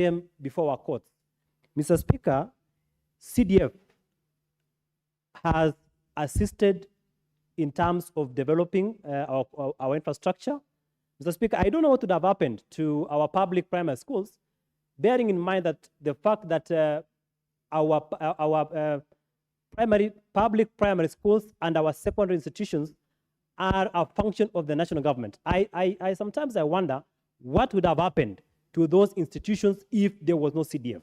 came before our courts. Mr. Speaker, CDF has assisted in terms of developing our infrastructure. Mr. Speaker, I don't know what would have happened to our public primary schools, bearing in mind that the fact that our public primary schools and our secondary institutions are a function of the national government. I sometimes wonder what would have happened to those institutions if there was no CDF.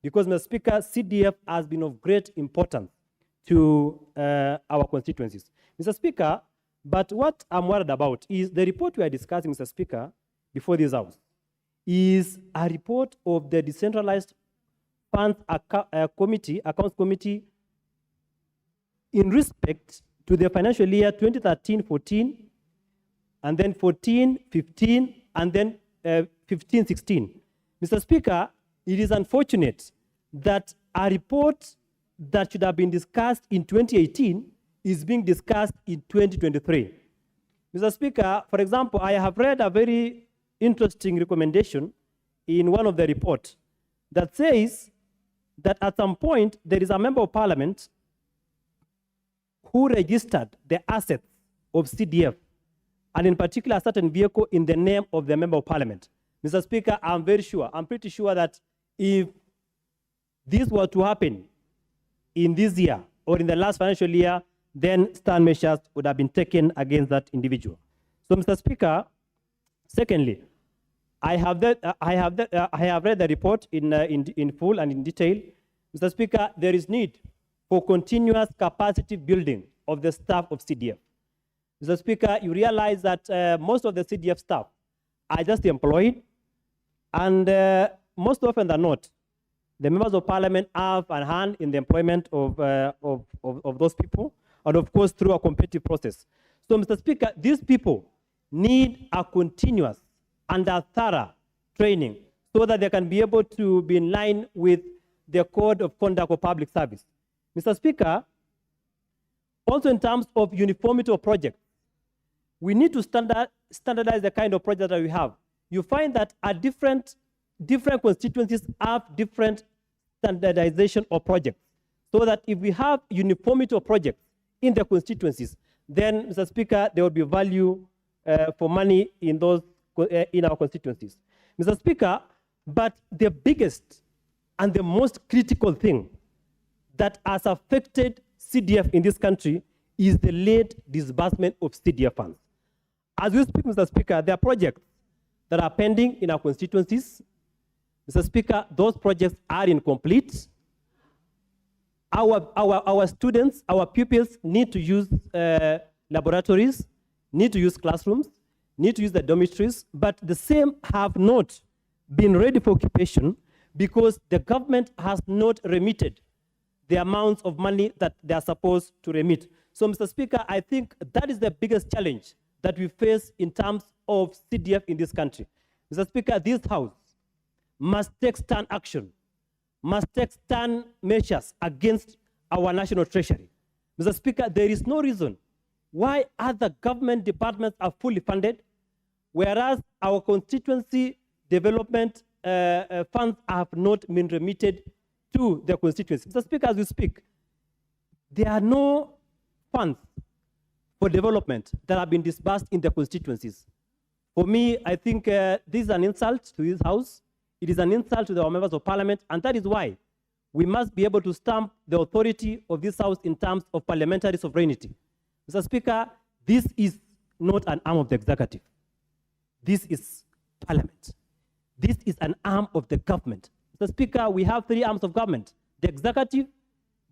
Because, Mr. Speaker, CDF has been of great importance to our constituencies. Mr. Speaker, but what I'm worried about is the report we are discussing, Mr. Speaker, before this House, is a report of the Decentralized Funds Accounts Committee in respect to the financial year 2013-14, and then 14-15, and then 15-16. Mr. Speaker, it is unfortunate that a report that should have been discussed in 2018 is being discussed in 2023. Mr. Speaker, for example, I have read a very interesting recommendation in one of the reports that says that at some point there is a member of parliament who registered the assets of CDF, and in particular a certain vehicle in the name of the member of parliament. Mr. Speaker, I'm pretty sure that if this were to happen in this year or in the last financial year, then stern measures would have been taken against that individual. So, Mr. Speaker, secondly, I have read the report in full and in detail. Mr. Speaker, there is need for continuous capacity building of the staff of CDF. Mr. Speaker, you realize that most of the CDF staff are just employed, and most often than not, the members of parliament have a hand in the employment of those people, and of course through a competitive process. So, Mr. Speaker, these people need a continuous and a thorough training so that they can be able to be in line with the code of conduct of public service. Mr. Speaker, also in terms of uniformity of projects, we need to standardize the kind of project that we have. You find that different constituencies have different standardization of projects, so that if we have uniformity of projects in the constituencies, then, Mr. Speaker, there will be value for money in our constituencies. Mr. Speaker, but the biggest and the most critical thing that has affected CDF in this country is the late disbursement of CDF funds. As we speak, Mr. Speaker, there are projects that are pending in our constituencies. Mr. Speaker, those projects are incomplete. Our students, our pupils need to use laboratories, need to use classrooms, need to use the dormitories, but the same have not been ready for occupation because the government has not remitted the amounts of money that they are supposed to remit. So, Mr. Speaker, I think that is the biggest challenge that we face in terms of CDF in this country. Mr. Speaker, this House must take stern action, must take stern measures against our national treasury. Mr. Speaker, there is no reason why other government departments are fully funded, whereas our constituency development funds have not been remitted to the constituency. Mr. Speaker, as we speak, there are no funds for development that have been disbursed in the constituencies. For me, I think this is an insult to this House. It is an insult to our members of parliament, and that is why we must be able to stamp the authority of this House in terms of parliamentary sovereignty. Mr. Speaker, this is not an arm of the executive. This is parliament. This is an arm of the government. Mr. Speaker, we have three arms of government: the executive,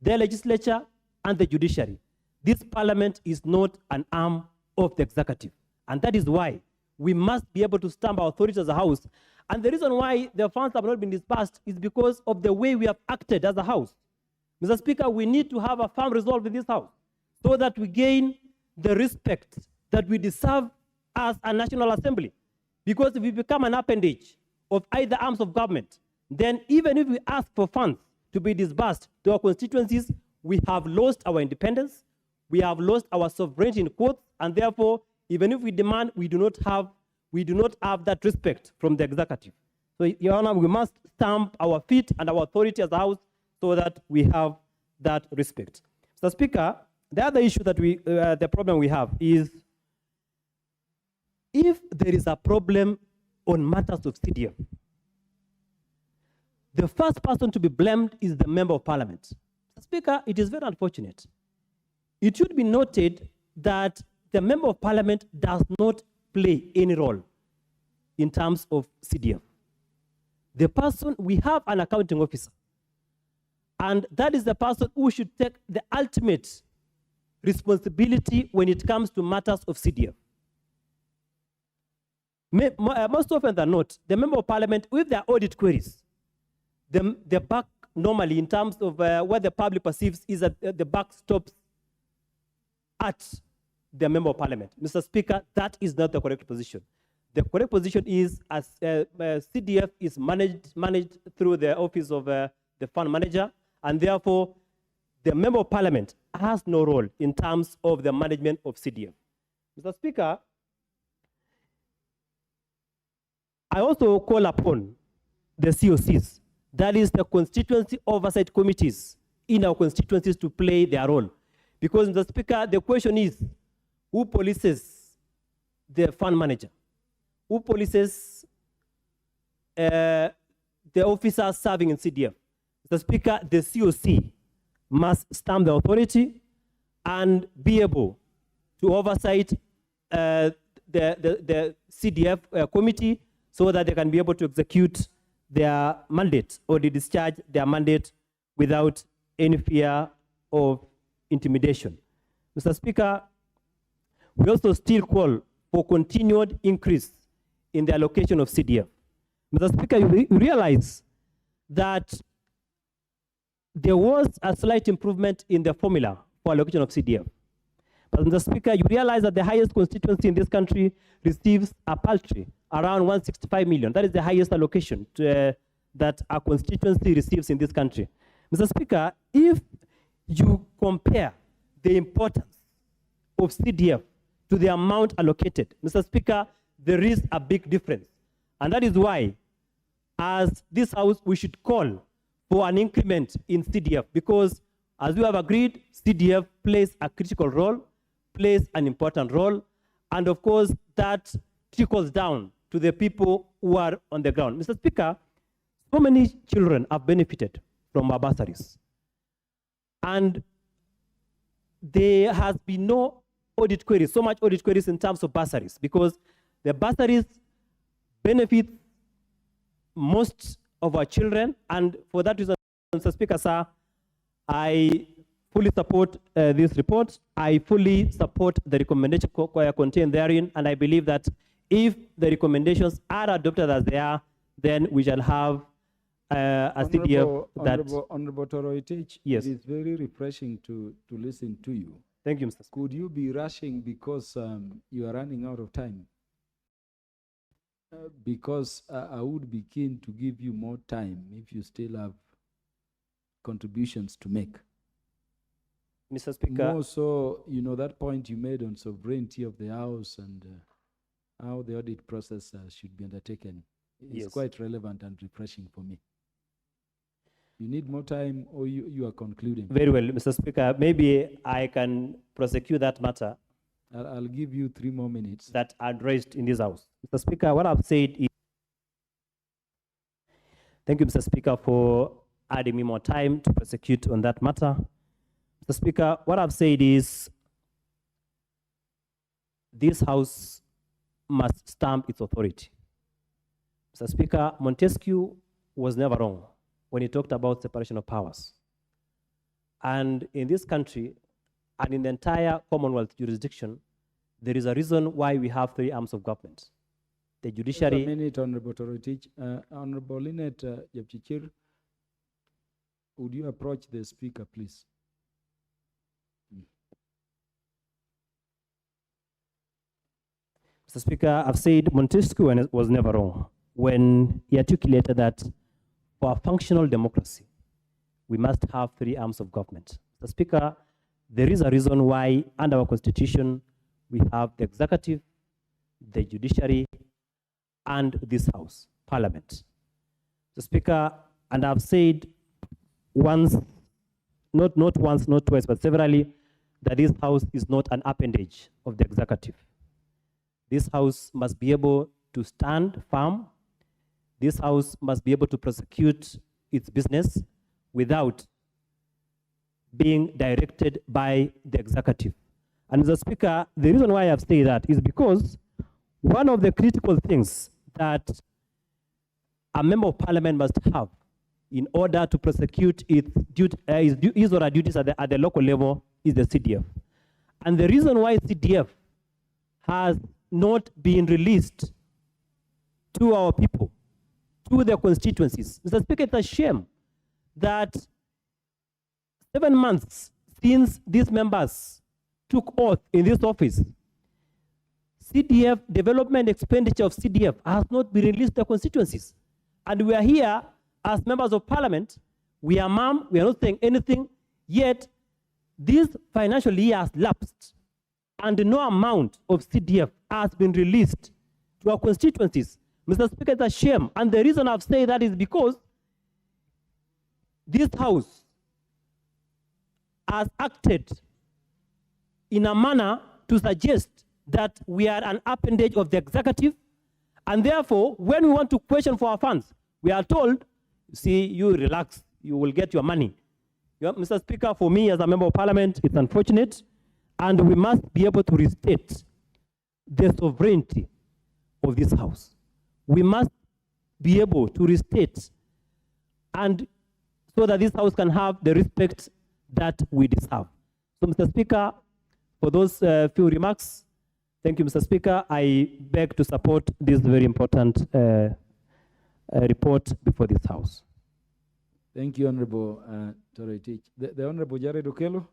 the legislature, and the judiciary. This parliament is not an arm of the executive. And that is why we must be able to stamp our authority as a House. And the reason why the funds have not been disbursed is because of the way we have acted as a House. Mr. Speaker, we need to have a firm resolve in this House so that we gain the respect that we deserve as a National Assembly. Because if we become an appendage of either arms of government, then even if we ask for funds to be disbursed to our constituencies, we have lost our independence, we have lost our sovereignty in courts, and therefore, even if we demand, we do not have that respect from the executive. So, Your Honor, we must stamp our feet and our authority as a House so that we have that respect. Mr. Speaker, the other issue that the problem we have is if there is a problem on matters of CDF, the first person to be blamed is the Member of Parliament. Mr. Speaker, it is very unfortunate. It should be noted that the Member of Parliament does not play any role in terms of CDF. The person, we have an accounting officer, and that is the person who should take the ultimate responsibility when it comes to matters of CDF. Most often than not, the Member of Parliament, with their audit queries, the buck normally in terms of what the public perceives is that the buck stops at the Member of Parliament. Mr. Speaker, that is not the correct position. The correct position is as CDF is managed through the office of the fund manager, and therefore the Member of Parliament has no role in terms of the management of CDF. Mr. Speaker, I also call upon the COCs, that is the constituency oversight committees in our constituencies, to play their role. Because, Mr. Speaker, the question is, who polices the fund manager? Who polices the officers serving in CDF? Mr. Speaker, the COC must stamp the authority and be able to oversight the CDF committee so that they can be able to execute their mandate or to discharge their mandate without any fear of intimidation. Mr. Speaker, we also still call for continued increase in the allocation of CDF. Mr. Speaker, you realize that there was a slight improvement in the formula for allocation of CDF. But Mr. Speaker, you realize that the highest constituency in this country receives a paltry, around 165 million. That is the highest allocation that a constituency receives in this country. Mr. Speaker, if you compare the importance of CDF to the amount allocated, Mr. Speaker, there is a big difference. And that is why, as this House, we should call for an increment in CDF, because as we have agreed, CDF plays a critical role, plays an important role, and of course, that trickles down to the people who are on the ground. Mr. Speaker, so many children have benefited from our bursaries. And there has been no audit queries, so much audit queries in terms of bursaries, because the bursaries benefit most of our children. And for that reason, Mr. Speaker, sir, I fully support this report. I fully support the recommendations contained therein, and I believe that if the recommendations are adopted as they are, then we shall have a CDF that... Honorable Toroitich, yes. It is very refreshing to listen to you. Thank you, Mr. Speaker. Could you be rushing because you are running out of time? Because I would be keen to give you more time if you still have contributions to make. Mr. Speaker. More so, you know, that point you made on sovereignty of the House and how the audit process should be undertaken is Yes. quite relevant and refreshing for me. You need more time, or you are concluding? Very well, Mr. Speaker. Maybe I can prosecute that matter I'll give you 3 more minutes. that are raised in this House. Mr. Speaker, what I've said is... Thank you, Mr. Speaker, for adding me more time to prosecute on that matter. Mr. Speaker, what I've said is this House must stamp its authority. Mr. Speaker, Montesquieu was never wrong when he talked about separation of powers. And in this country, and in the entire Commonwealth jurisdiction, there is a reason why we have 3 arms of government. The judiciary... Just a minute, Honorable Toroitich. Honorable Lynette Jepchichir, would you approach the speaker, please? Mr. Speaker, I've said Montesquieu was never wrong when he articulated that for a functional democracy, we must have 3 arms of government. Mr. Speaker, there is a reason why under our Constitution, we have the executive, the judiciary, and this House, Parliament. Mr. Speaker, and I've said once, not once, not twice, but severally, that this House is not an appendage of the executive. This House must be able to stand firm. This House must be able to prosecute its business without being directed by the executive. And Mr. Speaker, the reason why I've said that is because one of the critical things that a member of parliament must have in order to prosecute his or her duties at the local level is the CDF. And the reason why CDF has not been released to our people, to their constituencies. Mr. Speaker, it's a shame that 7 months since these members took oath in this office, CDF, development expenditure of CDF has not been released to the constituencies. And we are here as members of parliament, we are mum, we are not saying anything, yet this financial year has lapsed and no amount of CDF has been released to our constituencies. Mr. Speaker, it's a shame. And the reason I've said that is because this House has acted in a manner to suggest that we are an appendage of the executive, and therefore, when we want to question for our funds, we are told, see, you relax, you will get your money. Mr. Speaker, for me as a member of parliament, it's unfortunate, and we must be able to restate the sovereignty of this House. We must be able to restate, and so that this House can have the respect that we deserve. So, Mr. Speaker, for those few remarks, thank you, Mr. Speaker. I beg to support this very important report before this House. Thank you, Honorable Toretich. The Honorable Jared Okello.